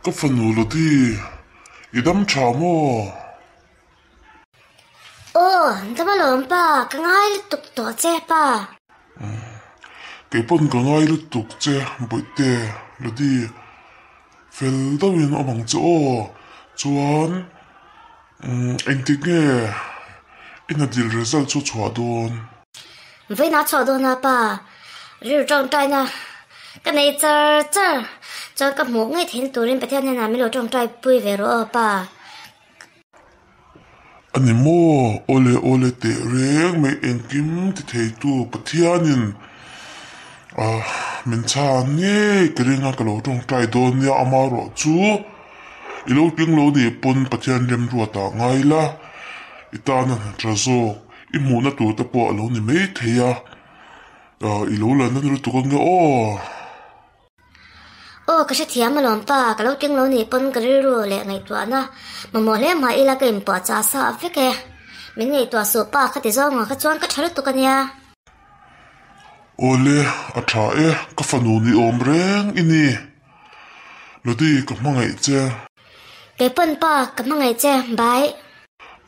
Có phần nụ là đi idam chamo. Tama lom pa, kangai lutuk to che pa. Cái phần cả ngay lúc tục che bởi tè là đi fel đâu in ở bằng chỗ chuan anh thích nghe in là điều result cho chua đồn. Với nó cho đồn pa, rượu trong trai na, cái này chờ cho các mũ ngay thiên tụ lên bạch thiên này mới lo trong trai bùi về rồi pa. Anh em mô ole tè reng mấy anh kim thì thấy tụ bạch thiên in mình chán nghe cái này nga cái lo trong trai đồn nha amaro chú ilo tiếng lo đi pon bạch thiên đem ruột ta ngay la itana trazo imuna tu ta po lo ni mấy thấy à ilo là nó tụ con nghe cái sự thiam mà lom pa, cái lâu tiếng lâu này pon cái rượu lẹ ngày tua na, mà mò lẹ mà ila cái import cha sa phết cái, mình ngày tua số pa cái tiếng ngõ cái chuan cái chả tụ cái nha. Ole atrae ka fanuni omreng ini lodi ka mangai che Cái pon pa cái mà ngày che bye.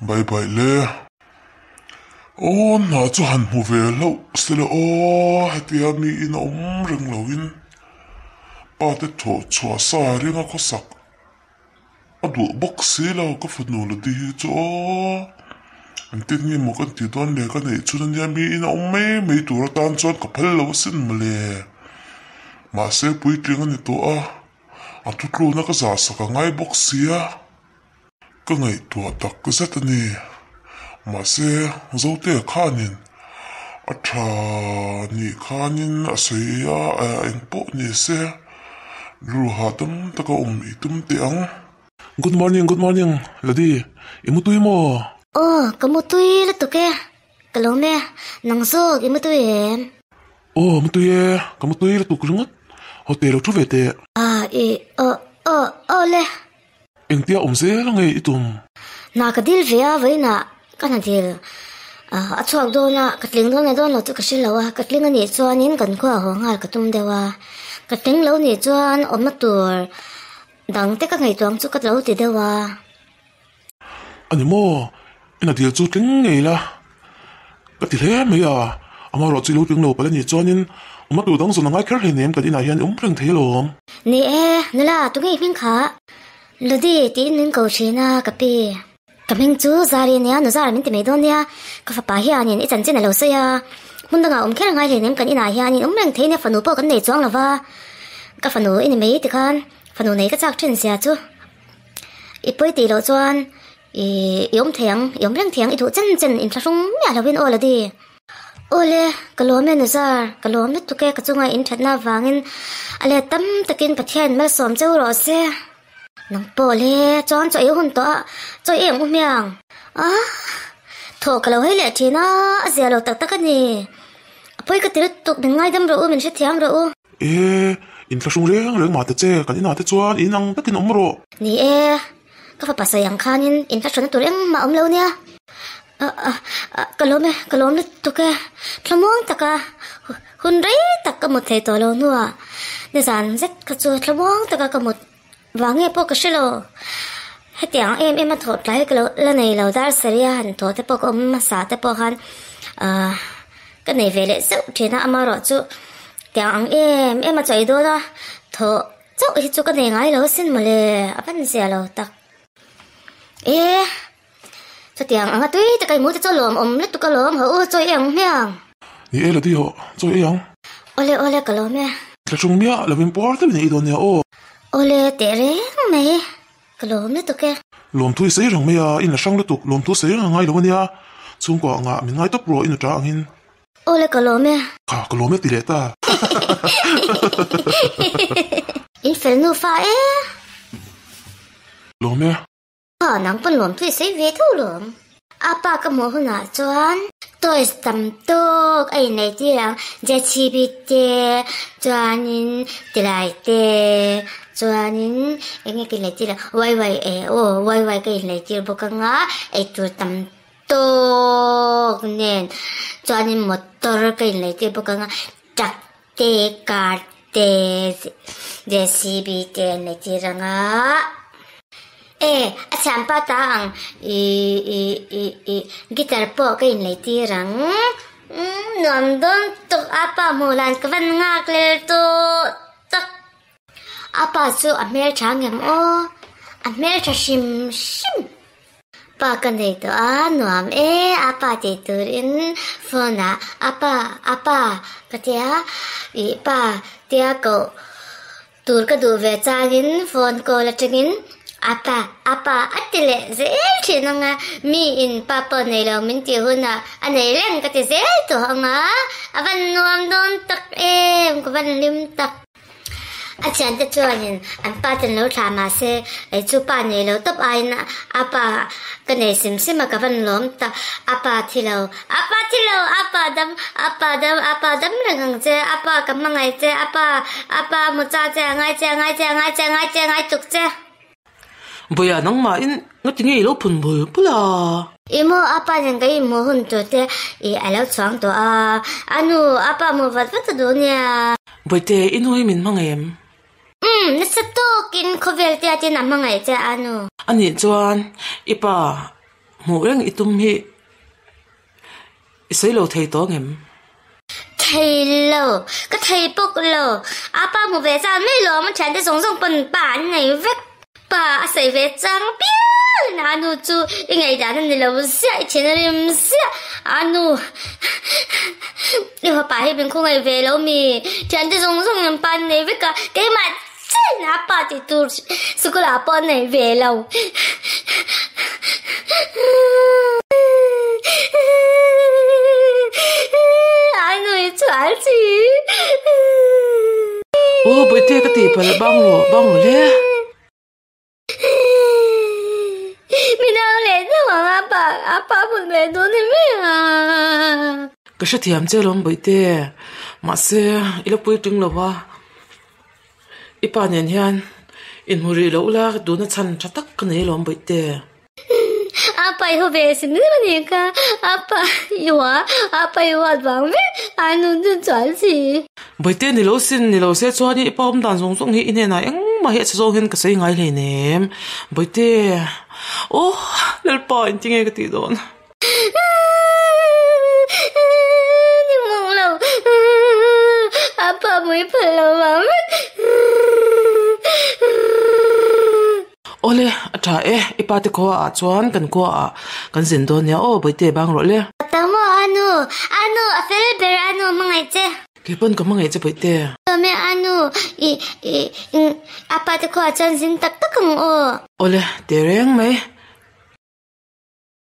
bye le na chu han mu ve lo stela hatia mi in omreng loin pa te tho chua sa ringa ko sak adu boxi la ka fanu lodi cho anh tin như một con tiểu đoàn này cái này chú nhân gia mi in ông mấy tuổi tan chọn cả phật lâu xin mà lệ mà sẽ bùi tiếng anh to à tụt luôn nó cái giả sắc cái ngay bốc xía cái ngày tuổi đặc cái rất này mà sẽ dấu tê khá nhìn à thà nhị khá nhìn à sấy anh bộ nhị sẽ rồi hạ tâm ta có ông ý tâm tiếng. Good morning là đi em muốn tui mò. Cái một tuy là tụi kia, cái lồng nè, nắng số cái một tuy em. Một tuy cái một tuy là tụi cứ ngất, họ tè đâu chút về tè. Lê. Anh tia ông dễ là ngày itum. Na cái deal về với na, cái nào deal, chuộc đồ na, cái lính đồ này đồ là tụi cái xin lâu cái lính này cho nên cần qua hoàng hải cái tum đều cái lính lâu này cho ông mất tuổi, đằng tới các ngày tuang chút cái lâu thì đều Anh mò. Ina dia chu tling ngei la ka ti hle me ya ama ro chi lo tling lo pala ni chonin uma tu dang zona ngai kher he nem ka dina hian reng thei lom ni nala tu ngai phing kha lodi ti nin ko china ka pi kaming chu zari nia no zar min ti me don nia ka fa pa hian ni chan chen lo se ya mun danga kher ngai he nem kan ina hian ni reng thei ne fanu po kan nei chong lawa ka fanu in me ti khan fanu nei ka chak chen sia chu ipoi ti lo chuan yom reng thiang itu chân in thasung ya lawin ola di ole kalome nazar kalome tu ke kachunga in thatna wangin ale tam takin pathian mal som cheu ro se nang pole chon choi hun to choi em umyang tho kalo hele thina azia lo tak tak ani apoi ka tir tuk ngai dam ro min se thiang ro in thasung reng ma te che kan ina te chuan inang takin omro ni ka fa pasayang khanin infection tur em ma omlo nia kalome to ke thamong taka hun rei tak ka mot thei to lo nuwa ne zan zet ka chu thamong taka ka mot wange po ka shelo hetiang em thot lai ka lo la nei lo dar seria han to te po ko ma sa te po han ka nei vele so thena amaro chu tiang em ma choi do da tho chu hi chu ka nei ngai lo sin male apan sia lo tak cho tiếng anh tuy cái cái mũi cho lồm lít tụi cái lồm hở cho em miang ni là đi họ cho em ole cái lồm mẹ cái chung mía là mình bỏ tới mình idon nha ole tere mẹ cái lồm lít tụi cái lồm thui sấy rằng mẹ in là sang lít tụi lồm thui sấy là ngay đâu nha chung quả ngạ mình ngay tóc rồi in là trang in ole cái lồm mẹ cái lồm mẹ tỷ lệ ta in phải nu phải lồm mẹ nang pun lom thui sei ve thu lom apa ka mo huna chuan toy tam tok ai nei ti rang je chi bi te chuanin tilai te chuanin enge ki nei ti la wai cái nei ti bokanga ai tu tam tok nen chuanin motor cái nei ti bokanga chak te ka te JCB te nei tiranga acham pa tang guitar po kai nei tirang nom don tuk apa mulan kawan ngak lel to tak apa chu amer changem o amer cha shim pa kan dei to nuam apa te turin phone apa katia pa tia ko tur ka du ve changin phone ko la changin apa atile zel chinanga mi in papa nei lo min ti huna anei leng ka ti zel to hanga avan nuam don tak ko van lim tak achan te chuanin an pa ten lo tha ma se ai chu pa nei lo top ai na apa ka nei sim sim ka van lom ta apa thilo apa dam lang che apa ka mangai che apa mo cha che ngai tuk che Boya nang ma in ngati ngi lo phun bul pula imo apa nang kai mo hun to te alo chang to anu apa mo vat do nya boite in hoi min mangem nasa to kin khovel te atin amangai che anu ani chuan ipa mu reng itum hi isai lo thei to ngem thei lo ka thei pok lo apa mo ve sa me lo ma chan te song pen pa nei vek pa sai ve chang pian anu chu ingai da nan lo sia chen rim sia anu Điều bà hay bên không ai về lâu mi Chẳng thể giống làm pan này với cả cái mặt chân apa thì tôi sự có là pan này về lâu anh ơi chán gì boite ka ti pal bang lo le mình đang lên cho apa một về đó này mẹ ka sha thiam che lom boite ma se ila pui ting lo wa ipa nen hian in muri lo la du na chan thatak ka nei lom boite apa ho về xin đi mà ka apa yo bang ve anu du chán gì boite ni lo se chuan ni ipa om dan song hi ine na eng ma he cha zo hen ka sei ngai le nem boite lel pa in tinge ka ti don apa mới phải làm ole atha ipa te ko a chuan kan ko a kan zin don ya boite bang ro le tamo anu a fel ber anu mangai che ke pon ka mangai che boite me anu apa te ko a chan zin tak tak ang ole te reng mai